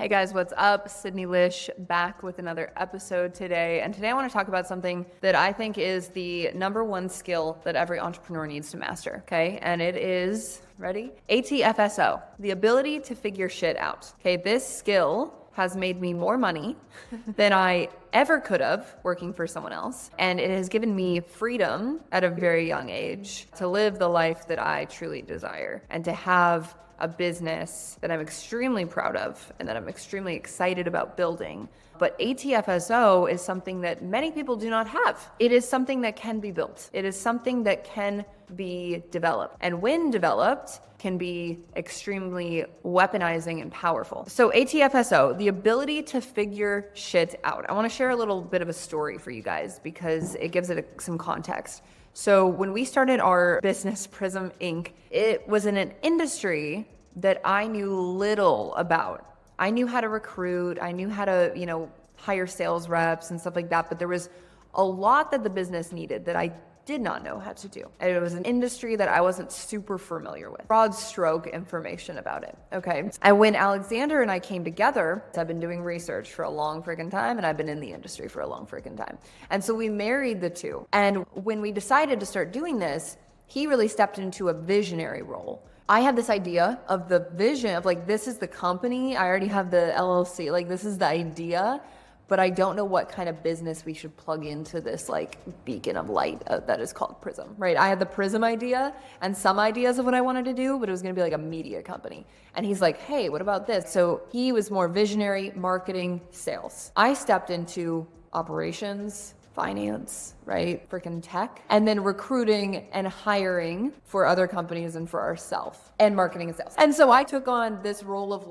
Hey guys, what's up? Sydney Lish back with another episode today. And today I want to talk about something that I think is the number one skill that every entrepreneur needs to master. Okay. And it is, ready? ATFSO, the ability to figure shit out. Okay. This skill has made me more money than I ever could have working for someone else. And it has given me freedom at a very young age to live the life that I truly desire and to have a business that I'm extremely proud of and that I'm extremely excited about building. But ATFSO is something that many people do not have. It is something that can be built. It is something that can be developed. And when developed, can be extremely weaponizing and powerful. So ATFSO, the ability to figure shit out. I want to share a little bit of a story for you guys because it gives it some context. So when we started our business, Prism Inc., it was in an industry that I knew little about. I knew how to recruit, I knew how to, hire sales reps and stuff like that, but there was a lot that the business needed that I did not know how to do. And it was an industry that I wasn't super familiar with. Broad stroke information about it. Okay. And when Alexander and I came together, I've been doing research for a long freaking time and I've been in the industry for a long freaking time. And so we married the two. And when we decided to start doing this, he really stepped into a visionary role. I had this idea of the vision of this is the company. I already have the LLC. This is the idea. But I don't know what kind of business we should plug into this beacon of light that is called Prism, right? I had the Prism idea and some ideas of what I wanted to do, but it was going to be a media company. And he's like, hey, what about this? So he was more visionary, marketing, sales. I stepped into operations, finance, right? Freaking tech, and then recruiting and hiring for other companies and for ourselves, and marketing and sales. And so I took on this role of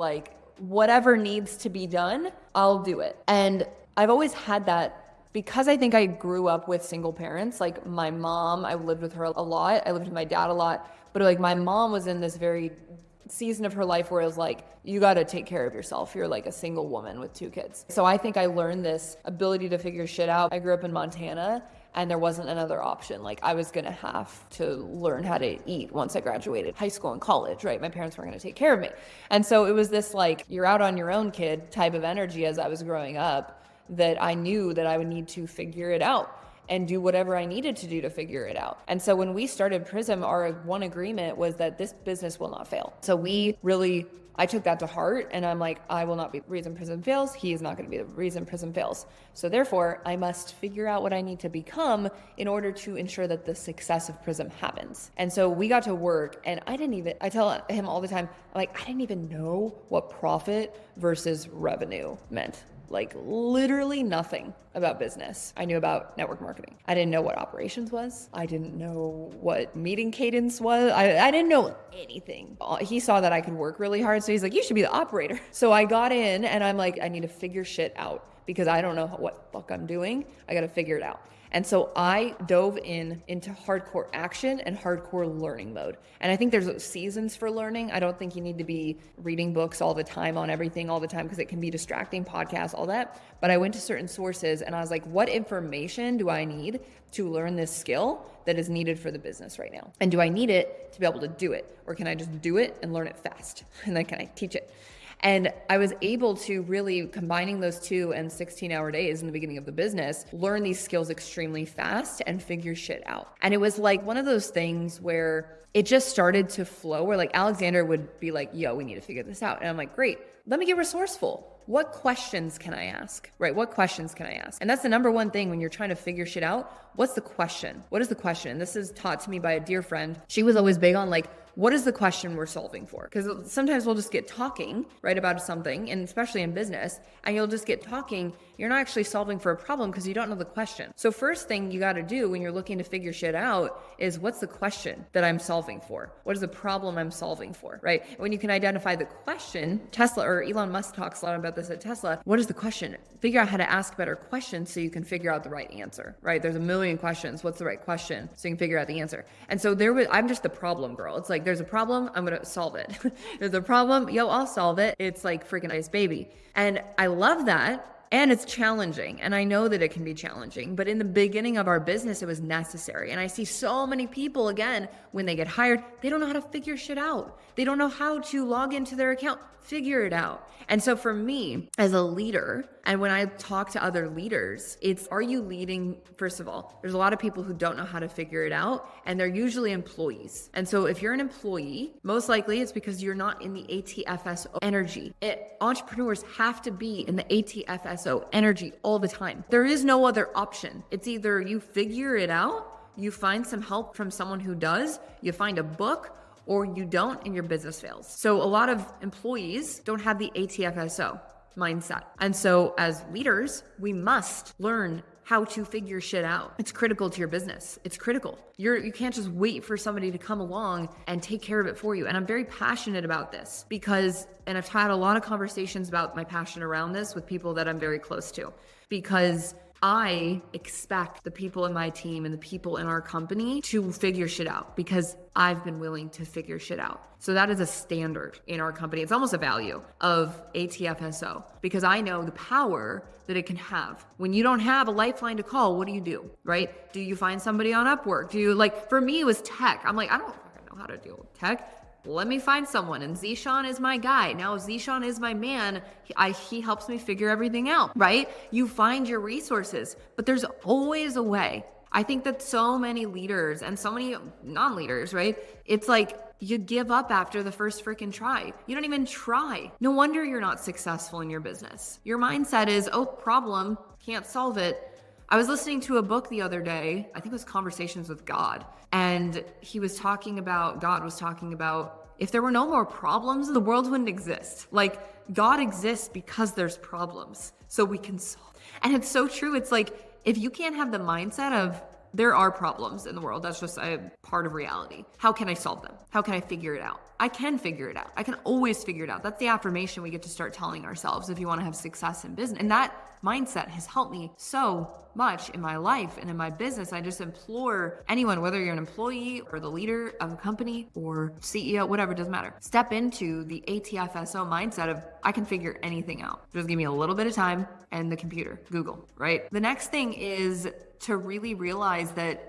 whatever needs to be done, I'll do it. And I've always had that because I think I grew up with single parents. My mom, I lived with her a lot. I lived with my dad a lot. But my mom was in this very season of her life where it was you got to take care of yourself. You're a single woman with 2 kids. So I think I learned this ability to figure shit out. I grew up in Montana and there wasn't another option. I was going to have to learn how to eat once I graduated high school and college, right? My parents weren't going to take care of me. And so it was this you're out on your own kid type of energy as I was growing up that I knew that I would need to figure it out and do whatever I needed to do to figure it out. And so when we started Prism, our one agreement was that this business will not fail. So I took that to heart and I'm I will not be the reason Prism fails. He is not going to be the reason Prism fails. So therefore, I must figure out what I need to become in order to ensure that the success of Prism happens. And so we got to work and I tell him all the time, I didn't even know what profit versus revenue meant. Literally nothing about business. I knew about network marketing. I didn't know what operations was. I didn't know what meeting cadence was. I didn't know anything. He saw that I could work really hard. So he's you should be the operator. So I got in and I'm I need to figure shit out because I don't know what the fuck I'm doing. I got to figure it out. And so I dove into hardcore action and hardcore learning mode. And I think there's seasons for learning. I don't think you need to be reading books all the time on everything all the time because it can be distracting, podcasts, all that. But I went to certain sources and I was what information do I need to learn this skill that is needed for the business right now? And do I need it to be able to do it? Or can I just do it and learn it fast? And then can I teach it? And I was able to really, combining those 2 and 16-hour days in the beginning of the business, learn these skills extremely fast and figure shit out. And it was one of those things where it just started to flow, where Alexander would be yo, we need to figure this out. And I'm great, let me get resourceful. What questions can I ask, right? What questions can I ask? And that's the number one thing when you're trying to figure shit out. What's the question? What is the question? This is taught to me by a dear friend. She was always big on what is the question we're solving for? Because sometimes we'll just get talking, right, about something, and especially in business, and you'll just get talking. You're not actually solving for a problem because you don't know the question. So first thing you got to do when you're looking to figure shit out is what's the question that I'm solving for? What is the problem I'm solving for, right? When you can identify the question, Tesla or Elon Musk talks a lot about this at Tesla. What is the question? Figure out how to ask better questions so you can figure out the right answer, right? There's a million questions. What's the right question? So you can figure out the answer. And so I'm just the problem girl. It's there's a problem, I'm going to solve it. There's a problem, I'll solve it. It's freaking Ice Baby. And I love that And it's challenging. And I know that it can be challenging, but in the beginning of our business, it was necessary. And I see so many people, again, when they get hired, they don't know how to figure shit out. They don't know how to log into their account, figure it out. And so for me as a leader, and when I talk to other leaders, it's, are you leading? First of all, there's a lot of people who don't know how to figure it out, and they're usually employees. And so if you're an employee, most likely it's because you're not in the ATFSO energy. Entrepreneurs have to be in the ATFSO energy all the time. There is no other option. It's either you figure it out, you find some help from someone who does, you find a book, or you don't and your business fails. So a lot of employees don't have the ATFSO mindset. And so as leaders, we must learn how to figure shit out. It's critical to your business. It's critical. You can't just wait for somebody to come along and take care of it for you. And I'm very passionate about this because, and I've had a lot of conversations about my passion around this with people that I'm very close to, because I expect the people in my team and the people in our company to figure shit out because I've been willing to figure shit out. So that is a standard in our company. It's almost a value of ATFSO because I know the power that it can have. When you don't have a lifeline to call, what do? Right? Do you find somebody on Upwork? Do you, like, for me, it was tech. I'm like, I don't fucking know how to deal with tech. Let me find someone. And Zishan is my guy. Now Zishan is my man. He helps me figure everything out, right? You find your resources, but there's always a way. I think that so many leaders and so many non-leaders, right? It's like you give up after the first freaking try. You don't even try. No wonder you're not successful in your business. Your mindset is, oh, problem, can't solve it. I was listening to a book the other day, I think it was Conversations with God, and God was talking about if there were no more problems, the world wouldn't exist. Like, God exists because there's problems, so we can solve. And it's so true. It's like, if you can't have the mindset of, there are problems in the world, that's just a part of reality. How can I solve them? How can I figure it out? I can figure it out. I can always figure it out. That's the affirmation we get to start telling ourselves if you want to have success in business. And that mindset has helped me so much in my life and in my business. I just implore anyone, whether you're an employee or the leader of a company or CEO, whatever, it doesn't matter. Step into the ATFSO mindset of, I can figure anything out. Just give me a little bit of time and the computer, Google, right? The next thing is to really realize that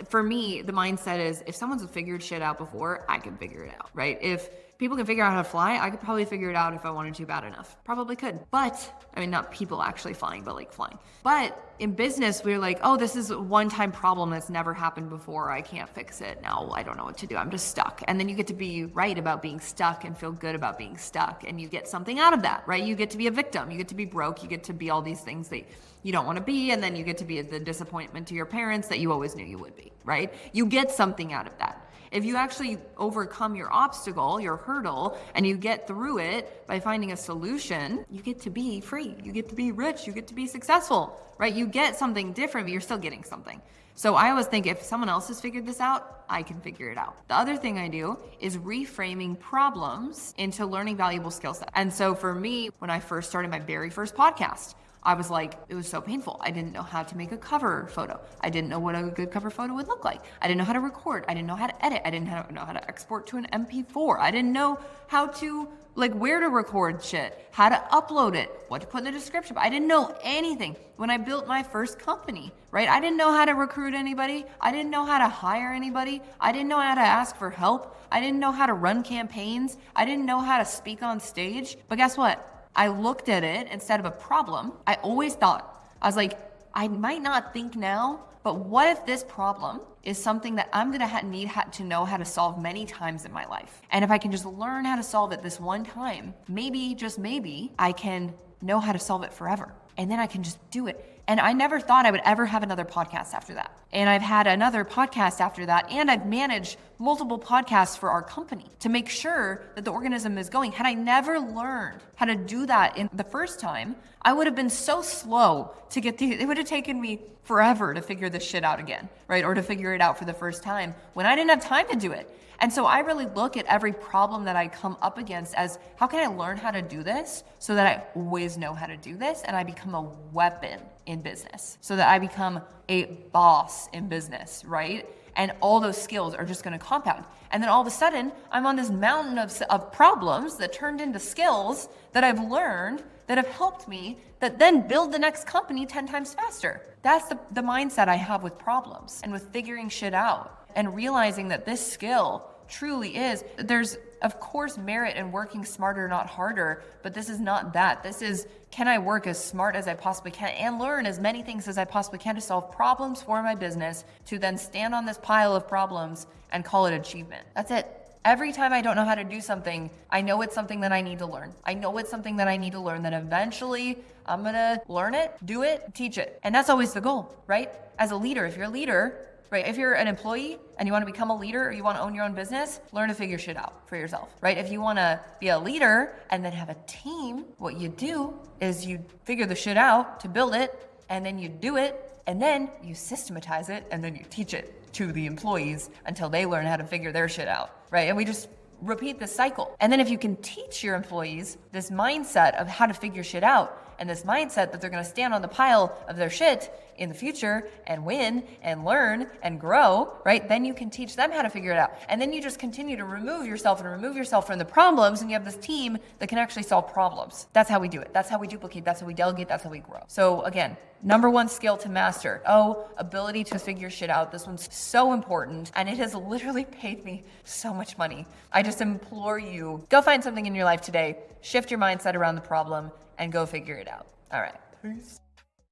for me, the mindset is, if someone's figured shit out before, I can figure it out, right? If people can figure out how to fly, I could probably figure it out if I wanted to bad enough. Probably could. But, I mean, not people actually flying, but like flying. But in business, we're like, oh, this is a one-time problem that's never happened before. I can't fix it. Now I don't know what to do. I'm just stuck. And then you get to be right about being stuck and feel good about being stuck. And you get something out of that, right? You get to be a victim. You get to be broke. You get to be all these things that you don't want to be. And then you get to be the disappointment to your parents that you always knew you would be, right? You get something out of that. If you actually overcome your obstacle, your hurdle, and you get through it by finding a solution, you get to be free. You get to be rich. You get to be successful, right? You get something different, but you're still getting something. So I always think, if someone else has figured this out, I can figure it out. The other thing I do is reframing problems into learning valuable skill sets. And so for me, when I first started my very first podcast, I was like, it was so painful. I didn't know how to make a cover photo. I didn't know what a good cover photo would look like. I didn't know how to record. I didn't know how to edit. I didn't know how to export to an MP4. I didn't know how to, where to record shit, how to upload it, what to put in the description. I didn't know anything when I built my first company, right? I didn't know how to recruit anybody. I didn't know how to hire anybody. I didn't know how to ask for help. I didn't know how to run campaigns. I didn't know how to speak on stage. But guess what? I looked at it instead of a problem. I always thought, I was like, I might not think now, but what if this problem is something that I'm gonna need to know how to solve many times in my life? And if I can just learn how to solve it this one time, maybe, just maybe, I can know how to solve it forever. And then I can just do it. And I never thought I would ever have another podcast after that. And I've had another podcast after that. And I've managed multiple podcasts for our company to make sure that the organism is going. Had I never learned how to do that in the first time, I would have been so slow to it would have taken me forever to figure this shit out again, right? Or to figure it out for the first time when I didn't have time to do it. And so I really look at every problem that I come up against as, how can I learn how to do this so that I always know how to do this and I become a weapon in business, so that I become a boss in business, right? And all those skills are just going to compound. And then all of a sudden, I'm on this mountain of problems that turned into skills that I've learned that have helped me that then build the next company 10 times faster. That's the mindset I have with problems and with figuring shit out and realizing that this skill truly is, there's of course merit in working smarter, not harder, but this is not that. This is, can I work as smart as I possibly can and learn as many things as I possibly can to solve problems for my business, to then stand on this pile of problems and call it achievement. That's it. Every time I don't know how to do something, I know it's something that I need to learn. I know it's something that I need to learn, that eventually I'm gonna learn it, do it, teach it. And that's always the goal, right? As a leader, if you're a leader, right? If you're an employee and you want to become a leader or you want to own your own business, learn to figure shit out for yourself, right? If you want to be a leader and then have a team, what you do is you figure the shit out to build it, and then you do it, and then you systematize it, and then you teach it to the employees until they learn how to figure their shit out, right? And we just repeat this cycle. And then if you can teach your employees this mindset of how to figure shit out, and this mindset that they're going to stand on the pile of their shit in the future and win and learn and grow, right? Then you can teach them how to figure it out. And then you just continue to remove yourself from the problems, and you have this team that can actually solve problems. That's how we do it. That's how we duplicate. That's how we delegate. That's how we grow. So again, number one skill to master. Ability to figure shit out. This one's so important, and it has literally paid me so much money. I just implore you, go find something in your life today, shift your mindset around the problem, and go figure it out. All right. Peace.